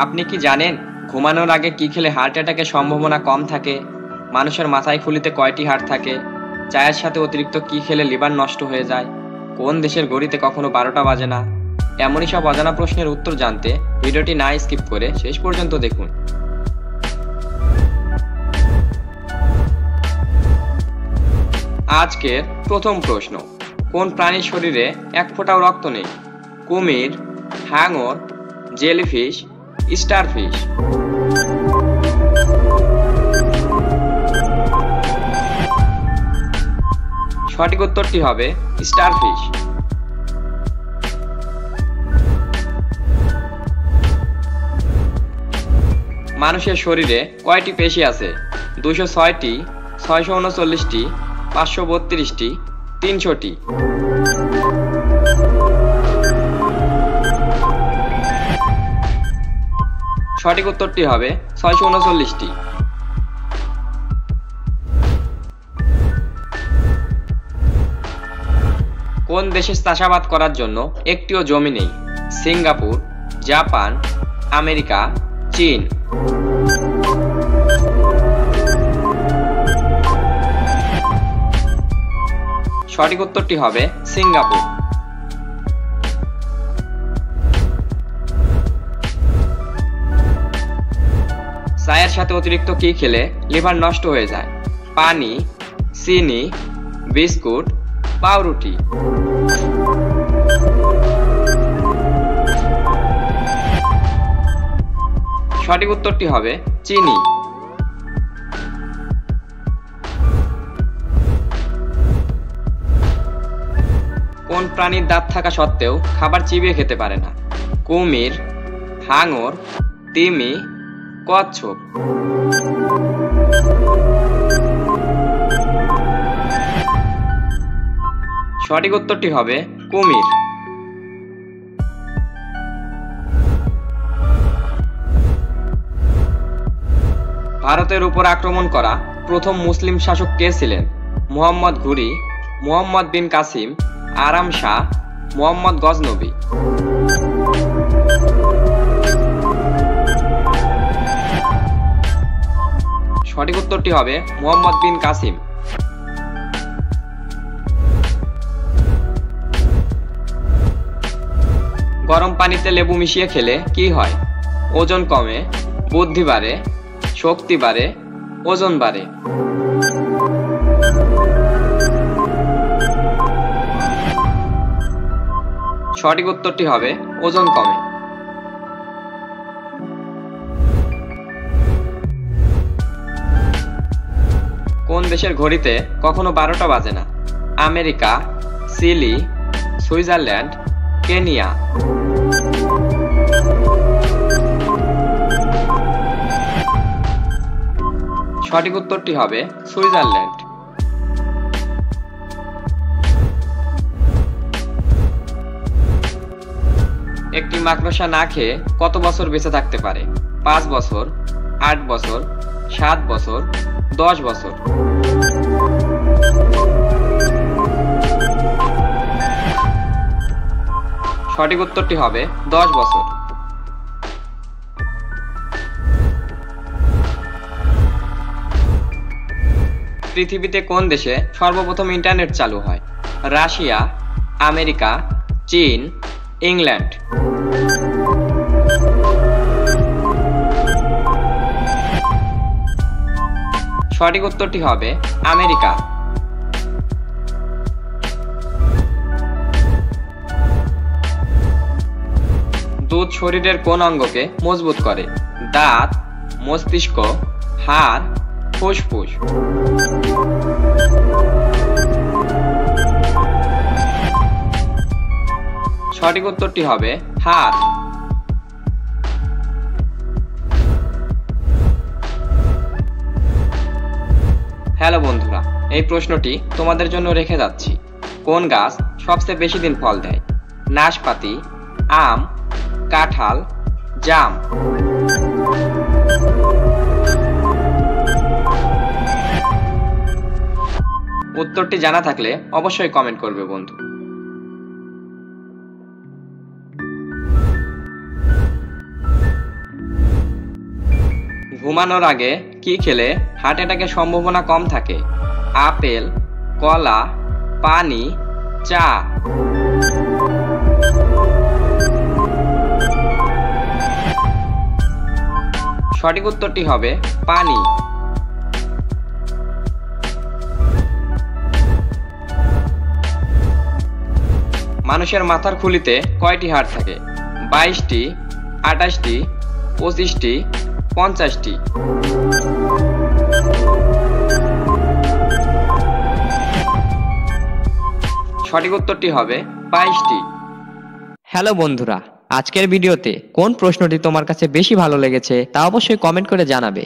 আপনি কি জানেন ঘুমানোর আগে কি খেলে হার্ট অ্যাটাকের সম্ভাবনা কম থাকে? মানুষের মাথায় খুলিতে কয়টি হাড় থাকে? চায়ের সাথে অতিরিক্ত কি খেলে লিভার নষ্ট হয়ে যায়? কোন দেশের ঘড়িতে কখনো 12টা বাজে না? এমনই সব অজানা প্রশ্নের উত্তর জানতে ভিডিওটি না স্কিপ করে শেষ পর্যন্ত দেখুন। আজকের প্রথম প্রশ্ন, কোন প্রাণীর শরীরে এক ফোঁটাও রক্ত নেই? কুমির, হাঙর, জেলিফিশ, স্টারফিশ। সঠিক উত্তরটি হবে স্টারফিশ। মানুষের শরীরে কয়টি পেশি আছে? 206টি, 639টি, 532টি, 300টি। সঠিক উত্তরটি হবে 639টি। কোন দেশে চাষাবাদ করার জন্য একটিও জমি নেই? সিঙ্গাপুর, জাপান, আমেরিকা, চীন। সঠিক উত্তরটি হবে সিঙ্গাপুর। চায়ের সাথে অতিরিক্ত কি খেলে লিভার নষ্ট হয়ে যায়? পানি, চিনি, বিস্কুট, পাউরুটি। সঠিক উত্তরটি হবে চিনি। কোন প্রাণীর দাঁত থাকা সত্ত্বেও খাবার চিবিয়ে খেতে পারে না? কুমির, হাঙর, তিমি, কচ্ছপ। সঠিক উত্তরটি হবে কুমির। ভারতের উপর আক্রমণ করা প্রথম মুসলিম শাসক কে ছিলেন? মুহাম্মদ ঘুরি, মুহাম্মদ বিন কাসিম, আরাম শাহ, মুহাম্মদ গজনবী। সঠিক উত্তরটি হবে মুহাম্মদ বিন কাসিম। গরম পানিতে লেবু মিশিয়ে খেলে কি হয়? ওজন কমে, বুদ্ধি বাড়ে, শক্তি বাড়ে, ওজন বাড়ে। সঠিক উত্তরটি হবে ওজন কমে। কোন দেশের ঘড়িতে কখনো 12টা বাজে না? America, Chile, Switzerland, Kenya. সঠিক উত্তরটি হবে সুইজারল্যান্ড। একটি মাকড়সা না খেয়ে কত বছর বেঁচে থাকতে পারে? 5 বছর, 8 বছর, 7 বছর, 10 বছর। সঠিক উত্তরটি হবে 10 বছর। পৃথিবীতে কোন দেশে সর্বপ্রথম ইন্টারনেট চালু হয়? রাশিয়া, আমেরিকা, চীন, ইংল্যান্ড। সঠিক উত্তরটি হবে আমেরিকা। দুধ শরীরের কোন অঙ্গকে মজবুত করে? দাঁত, মস্তিষ্ক, হাড়, ফুসফুস। সঠিক উত্তরটি হবে হাড়। হ্যালো বন্ধুরা, এই প্রশ্নটি তোমাদের জন্য রেখে যাচ্ছি। কোন গাছ সবচেয়ে বেশি দিন ফল দেয়? নাশপাতি, আম, কাঁঠাল, জাম। উত্তরটি জানা থাকলে অবশ্যই কমেন্ট করবে বন্ধু। ঘুমানোর আগে কি খেলে হার্ট অ্যাটাকের সম্ভাবনা কম থাকে? আপেল, কলা, পানি, চা। সঠিক উত্তরটি হবে পানি। মানুষের মাথার খুলিতে কয়টি হাড় থাকে? 22টি, 28টি, 25টি, 50টি। সঠিক উত্তরটি হবে 22টি। হ্যালো বন্ধুরা, আজকের ভিডিওতে কোন প্রশ্নটি তোমার কাছে বেশি ভালো লেগেছে তা অবশ্যই কমেন্ট করে জানাবে।